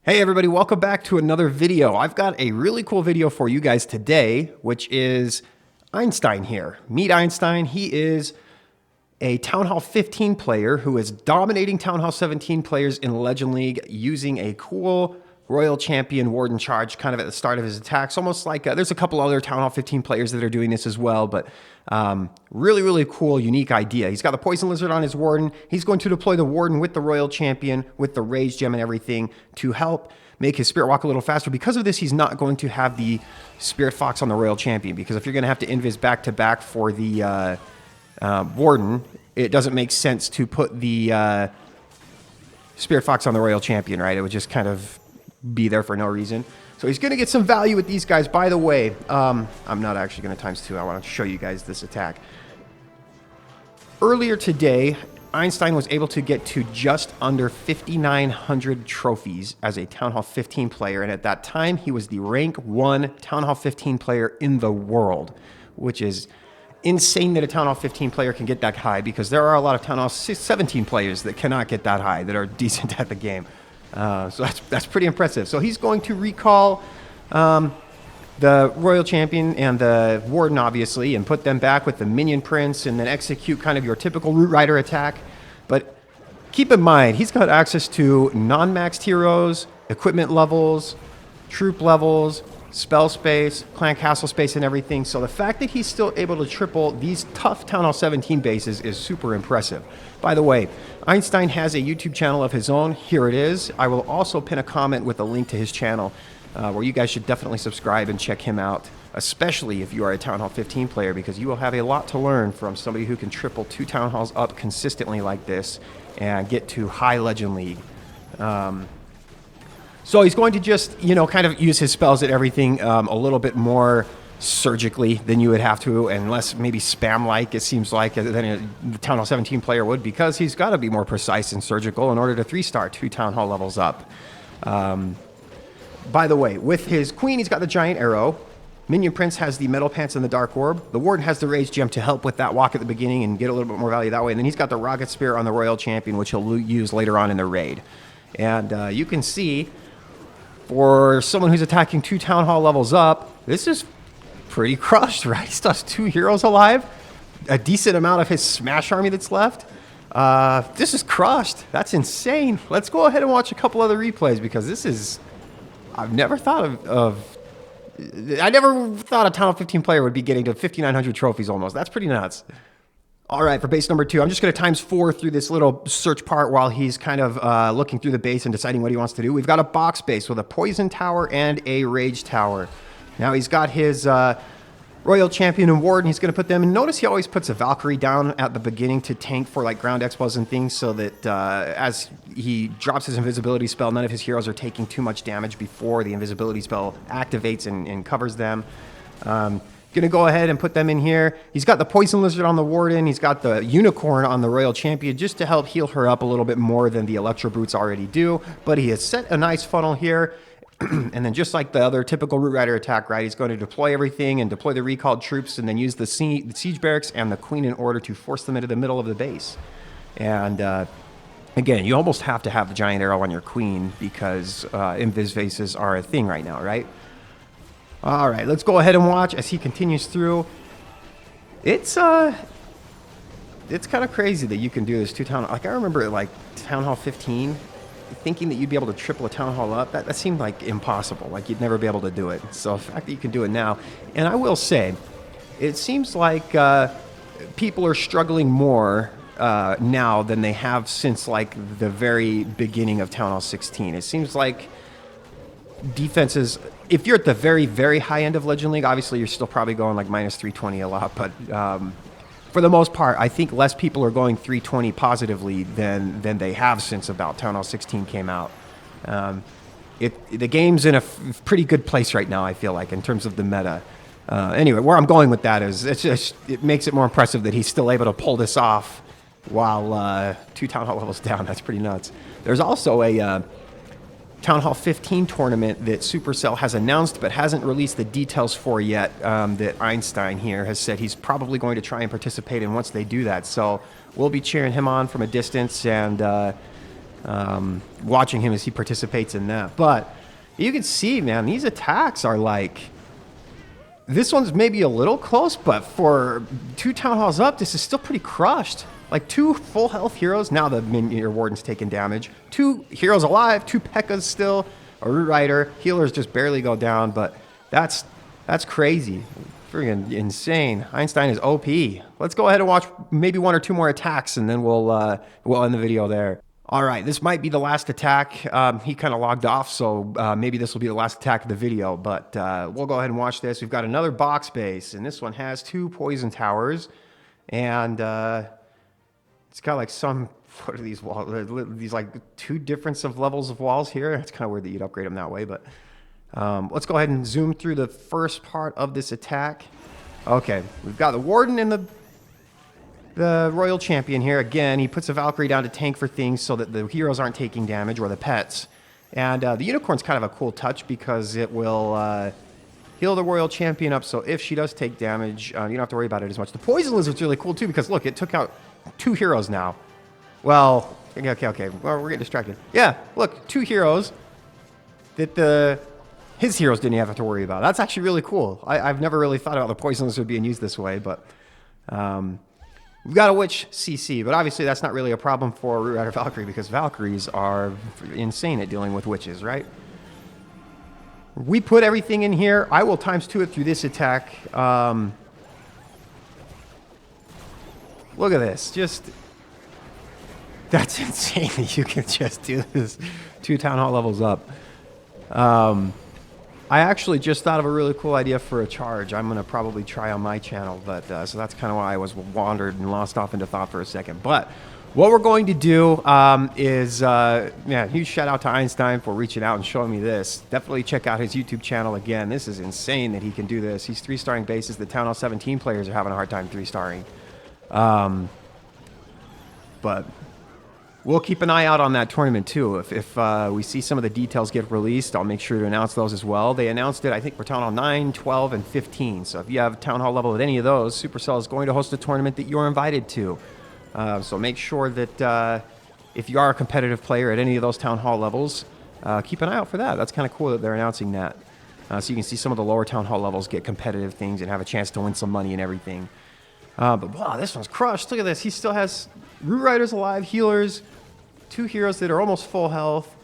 Hey everybody, welcome back to another video. I've got a really cool video for you guys today, which is Einstein here. Meet Einstein. He is a Town Hall 15 player who is dominating Town Hall 17 players in Legend League using a cool Royal Champion Warden charge kind of at the start of his attacks. Almost like there's a couple other Town Hall 15 players that are doing this as well, but really cool, unique idea. He's got the Poison Lizard on his Warden. He's going to deploy the Warden with the Royal Champion, with the Rage Gem and everything to help make his Spirit Walk a little faster. Because of this, he's not going to have the Spirit Fox on the Royal Champion, because if you're going to have to invis back-to-back for the Warden, it doesn't make sense to put the Spirit Fox on the Royal Champion, right? It would just kind of be there for no reason. So he's going to get some value with these guys. By the way, I'm not actually going to ×2. I want to show you guys this attack. Earlier today, Einstein was able to get to just under 5,900 trophies as a Town Hall 15 player. And at that time, he was the rank 1 Town Hall 15 player in the world, which is insane that a Town Hall 15 player can get that high, because there are a lot of Town Hall 17 players that cannot get that high, that are decent at the game. So that's pretty impressive. So he's going to recall the Royal Champion and the Warden, obviously, and put them back with the Minion Prince, and then execute kind of your typical Root Rider attack. But keep in mind, he's got access to non-maxed heroes, equipment levels, troop levels, spell space, clan castle space, and everything. So the fact that he's still able to triple these tough Town Hall 17 bases is super impressive. By the way, Einstein has a YouTube channel of his own. Here it is. I will also pin a comment with a link to his channel, where you guys should definitely subscribe and check him out, especially if you are a Town Hall 15 player, because you will have a lot to learn from somebody who can triple 2 Town Halls up consistently like this and get to high Legend League. So he's going to just, kind of use his spells at everything a little bit more surgically than you would have to, and less maybe spam-like, it seems like, than a Town Hall 17 player would, because he's got to be more precise and surgical in order to 3-star 2 Town Hall levels up. By the way, with his Queen, he's got the Giant Arrow. Minion Prince has the Metal Pants and the Dark Orb. The Warden has the Rage Gem to help with that walk at the beginning and get a little bit more value that way. And then he's got the Rocket Spear on the Royal Champion, which he'll use later on in the raid. And you can see, for someone who's attacking 2 Town Hall levels up, this is pretty crushed, right? He still has 2 heroes alive, a decent amount of his Smash army that's left. This is crushed. That's insane. Let's go ahead and watch a couple other replays, because this is... I've never thought I never thought a Town Hall 15 player would be getting to 5,900 trophies almost. That's pretty nuts. All right, for base number 2, I'm just going to ×4 through this little search part while he's kind of looking through the base and deciding what he wants to do. We've got a box base with a Poison Tower and a Rage Tower. Now he's got his Royal Champion and Warden. He's going to put them, and notice he always puts a Valkyrie down at the beginning to tank for like ground expos and things, so that as he drops his invisibility spell, none of his heroes are taking too much damage before the invisibility spell activates and covers them. Gonna go ahead and put them in here. He's got the Poison Lizard on the Warden. He's got the Unicorn on the Royal Champion, just to help heal her up a little bit more than the Electro Brutes already do. But he has set a nice funnel here. And then, just like the other typical Root Rider attack, right, he's going to deploy everything and deploy the recalled troops, and then use the Siege Barracks and the Queen in order to force them into the middle of the base. And again, you almost have to have the Giant Arrow on your Queen, because invis bases are a thing right now, right? All right, let's go ahead and watch as he continues through. It's kind of crazy that you can do this 2 Town Hall. Like, I remember like Town Hall 15, thinking that you'd be able to triple a Town Hall up. That seemed like impossible. Like, you'd never be able to do it. So the fact that you can do it now, and I will say, it seems like people are struggling more now than they have since like the very beginning of Town Hall 16. It seems like defenses, if you're at the very high end of Legend League, obviously you're still probably going like -320 a lot, but for the most part, I think less people are going 320 positively than they have since about Town Hall 16 came out. The game's in a pretty good place right now, I feel like, in terms of the meta. Anyway, where I'm going with that is, it makes it more impressive that he's still able to pull this off while 2 Town Hall levels down. That's pretty nuts. There's also a Town Hall 15 tournament that Supercell has announced but hasn't released the details for yet, that Einstein here has said he's probably going to try and participate in once they do that. So we'll be cheering him on from a distance, and watching him as he participates in that. But you can see, man, these attacks are like... This one's maybe a little close, but for 2 Town Halls up, this is still pretty crushed. Like 2 full health heroes. Now the minion warden's taking damage. 2 heroes alive, 2 P.E.K.K.A.s still, a Root Rider. Healers just barely go down, but that's crazy. Friggin' insane. Einstein is OP. Let's go ahead and watch maybe 1 or 2 more attacks, and then we'll end the video there. All right, this might be the last attack. He kind of logged off, so maybe this will be the last attack of the video, but we'll go ahead and watch this. We've got another box base, and this one has 2 poison towers, and it's got like some, what are these walls? These like 2 difference of levels of walls here. It's kind of weird that you'd upgrade them that way, but let's go ahead and zoom through the first part of this attack. Okay, we've got the Warden and the Royal Champion here. Again, he puts a Valkyrie down to tank for things so that the heroes aren't taking damage, or the pets. And the Unicorn's kind of a cool touch because it will heal the Royal Champion up, so if she does take damage, you don't have to worry about it as much. The Poison Lizard's really cool too because look, it took out 2 heroes now. Well, okay. Well, we're getting distracted. Yeah, look, 2 heroes that his heroes didn't have to worry about. That's actually really cool. I've never really thought about the Poison Lizard being used this way, but... we've got a Witch CC, but obviously that's not really a problem for Root Rider Valkyrie because Valkyries are insane at dealing with witches, right? We put everything in here. I will ×2 it through this attack. Look at this. That's insane that you can just do this 2 Town Hall levels up. I actually just thought of a really cool idea for a charge. I'm going to probably try on my channel, but so that's kind of why I was wandered and lost off into thought for a second. But what we're going to do is, huge shout out to Einstein for reaching out and showing me this. Definitely check out his YouTube channel again. This is insane that he can do this. He's 3-starring bases. The Town Hall 17 players are having a hard time 3-starring. But... we'll keep an eye out on that tournament too. If we see some of the details get released, I'll make sure to announce those as well. They announced it, I think, for Town Hall 9, 12, and 15. So if you have Town Hall level at any of those, Supercell is going to host a tournament that you're invited to. So make sure that if you are a competitive player at any of those Town Hall levels, keep an eye out for that. That's kind of cool that they're announcing that. So you can see some of the lower Town Hall levels get competitive things and have a chance to win some money and everything. But wow, this one's crushed. Look at this. He still has Root Riders alive, healers, 2 heroes that are almost full health.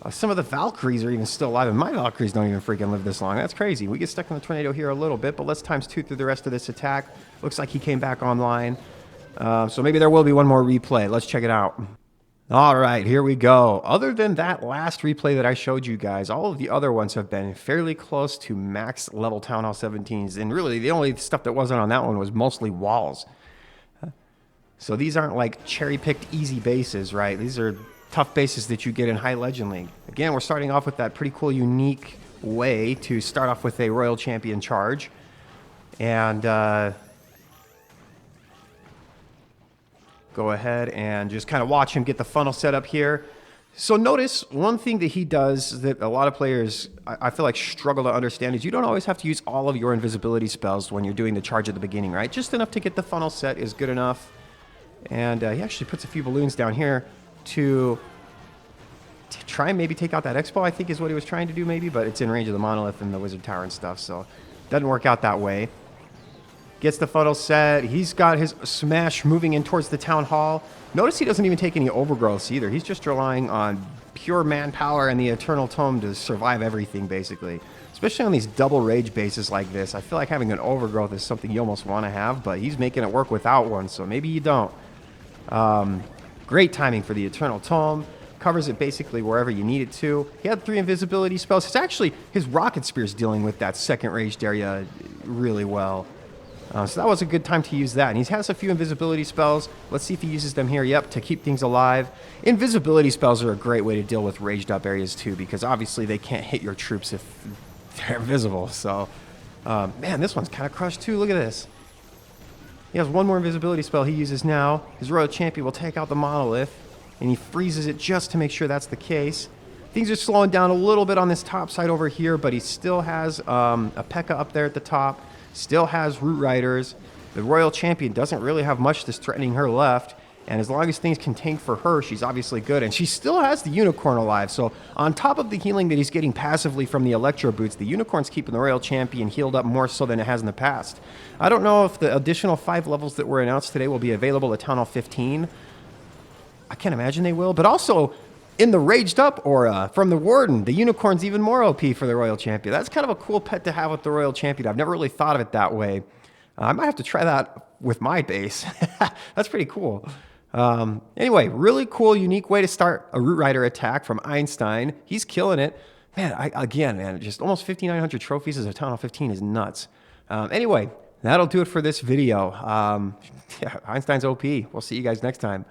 Some of the Valkyries are even still alive, and my Valkyries don't even freaking live this long. That's crazy. We get stuck in the tornado here a little bit, but let's ×2 through the rest of this attack. Looks like he came back online. So maybe there will be one more replay. Let's check it out. All right, here we go. Other than that last replay that I showed you guys, all of the other ones have been fairly close to max level Town Hall 17s. And really, the only stuff that wasn't on that one was mostly walls. So these aren't like cherry-picked easy bases, right? These are tough bases that you get in High Legend League. Again, we're starting off with that pretty cool, unique way to start off with a Royal Champion charge. And go ahead and just kind of watch him get the funnel set up here. So notice one thing that he does that a lot of players, I feel like, struggle to understand is you don't always have to use all of your invisibility spells when you're doing the charge at the beginning, right? Just enough to get the funnel set is good enough. And he actually puts a few balloons down here to try and maybe take out that Expo, I think is what he was trying to do maybe, but it's in range of the Monolith and the Wizard Tower and stuff, so doesn't work out that way. Gets the funnel set. He's got his smash moving in towards the Town Hall. Notice he doesn't even take any overgrowths either. He's just relying on pure manpower and the Eternal Tome to survive everything, basically. Especially on these double rage bases like this. I feel like having an overgrowth is something you almost want to have, but he's making it work without one, so maybe you don't. Great timing for the Eternal Tome. Covers it basically wherever you need it to. He had 3 invisibility spells. It's actually, his Rocket Spear's dealing with that second raged area really well. So that was a good time to use that. And he has a few invisibility spells. Let's see if he uses them here. Yep, to keep things alive. Invisibility spells are a great way to deal with raged up areas too, because obviously they can't hit your troops if they're invisible. So, man, this one's kind of crushed too. Look at this. He has 1 more invisibility spell he uses now. His Royal Champion will take out the Monolith, and he freezes it just to make sure that's the case. Things are slowing down a little bit on this top side over here, but he still has a P.E.K.K.A. up there at the top. Still has Root Riders. The Royal Champion doesn't really have much that's threatening her left. And as long as things can tank for her, she's obviously good. And she still has the Unicorn alive. So on top of the healing that he's getting passively from the Electro Boots, the Unicorn's keeping the Royal Champion healed up more so than it has in the past. I don't know if the additional 5 levels that were announced today will be available at Town Hall 15. I can't imagine they will. But also, in the Raged Up aura from the Warden, the Unicorn's even more OP for the Royal Champion. That's kind of a cool pet to have with the Royal Champion. I've never really thought of it that way. I might have to try that with my base. That's pretty cool. Anyway, really cool, unique way to start a Root Rider attack from Einstein. He's killing it. Man, again, just almost 5,900 trophies as a Town Hall 15 is nuts. Anyway, that'll do it for this video. Yeah, Einstein's OP. We'll see you guys next time.